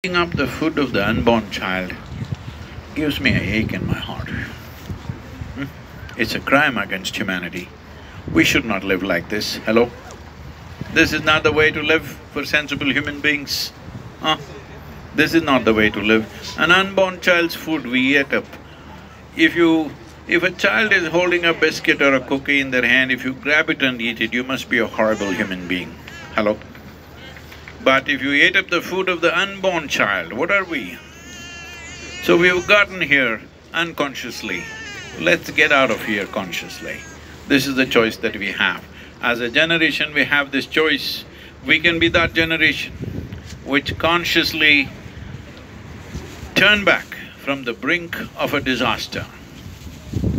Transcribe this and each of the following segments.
Eating up the food of the unborn child gives me a ache in my heart. It's a crime against humanity. We should not live like this, hello? This is not the way to live for sensible human beings, huh? This is not the way to live. An unborn child's food we ate up. If a child is holding a biscuit or a cookie in their hand, if you grab it and eat it, you must be a horrible human being, hello? But if you ate up the food of the unborn child, what are we? So we've gotten here unconsciously. Let's get out of here consciously. This is the choice that we have. As a generation, we have this choice. We can be that generation which consciously turn back from the brink of a disaster.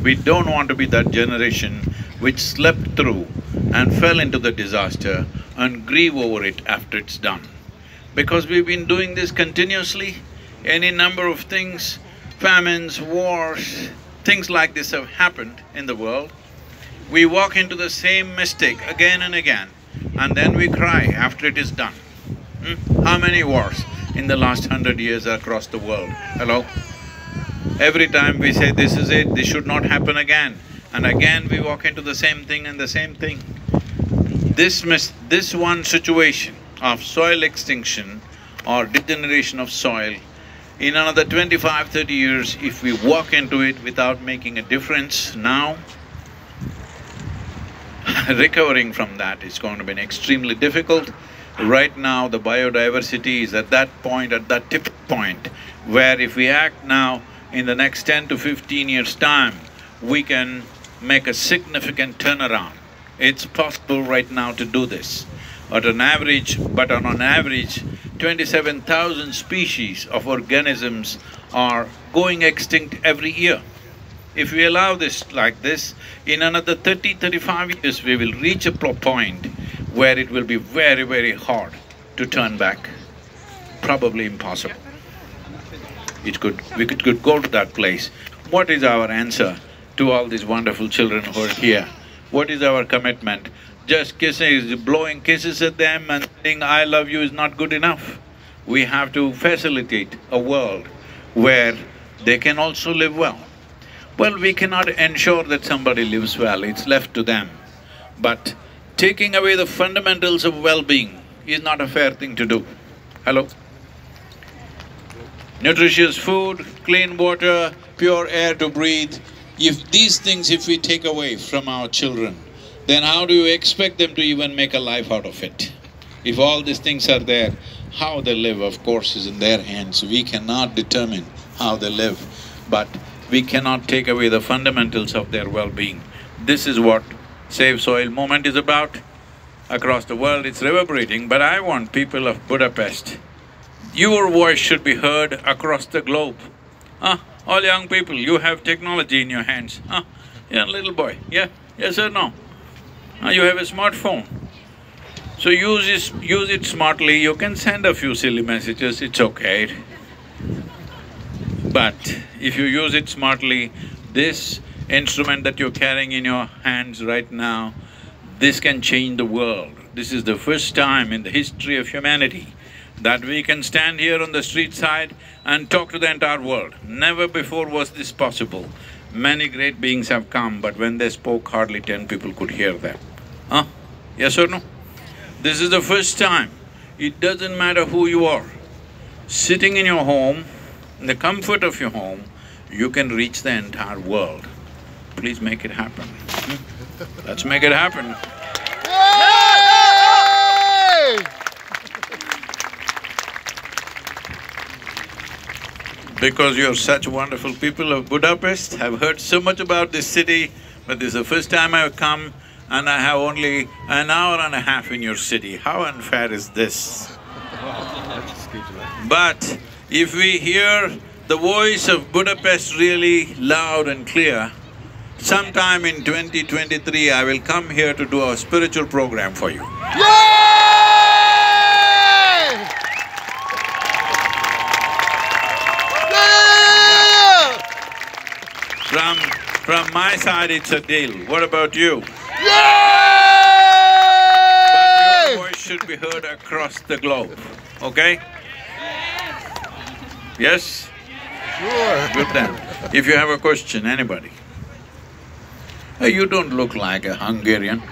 We don't want to be that generation which slept through and fell into the disaster and grieve over it after it's done. Because we've been doing this continuously, any number of things, famines, wars, things like this have happened in the world. We walk into the same mistake again and again, and then we cry after it is done. How many wars in the last 100 years across the world, hello? Every time we say, this is it, this should not happen again, and again we walk into the same thing and the same thing. This one situation of soil extinction or degeneration of soil, in another 25–30 years, if we walk into it without making a difference now, recovering from that is going to be extremely difficult. Right now, the biodiversity is at that point, at that tipping point, where if we act now, in the next 10 to 15 years' time, we can make a significant turnaround. It's possible right now to do this. On an average, 27,000 species of organisms are going extinct every year. If we allow this like this, in another 30–35 years, we will reach a point where it will be very, very hard to turn back, probably impossible. We could go to that place. What is our answer to all these wonderful children who are here? What is our commitment? Just blowing kisses at them and saying, I love you is not good enough. We have to facilitate a world where they can also live well. Well, we cannot ensure that somebody lives well, it's left to them. But taking away the fundamentals of well-being is not a fair thing to do. Hello? Nutritious food, clean water, pure air to breathe. If we take away from our children, then how do you expect them to even make a life out of it? If all these things are there, how they live, of course, is in their hands. We cannot determine how they live, but we cannot take away the fundamentals of their well-being. This is what Save Soil movement is about. Across the world, it's reverberating, but I want people of Budapest, your voice should be heard across the globe. All young people, you have technology in your hands. Yeah, little boy, yeah, yes or no? You have a smartphone. So use it smartly, you can send a few silly messages, it's okay. But if you use it smartly, this instrument that you're carrying in your hands right now, this can change the world. This is the first time in the history of humanity that we can stand here on the street side and talk to the entire world. Never before was this possible. Many great beings have come, but when they spoke, hardly 10 people could hear them. Yes or no? This is the first time. It doesn't matter who you are. Sitting in your home, in the comfort of your home, you can reach the entire world. Please make it happen. Let's make it happen. Because you're such wonderful people of Budapest, I've heard so much about this city, but this is the first time I've come and I have only an hour and a half in your city. How unfair is this? But if we hear the voice of Budapest really loud and clear, sometime in 2023, I will come here to do a spiritual program for you. From my side, it's a deal. What about you? But your voice should be heard across the globe, okay? Yes? Sure. Good then. If you have a question, anybody. You don't look like a Hungarian.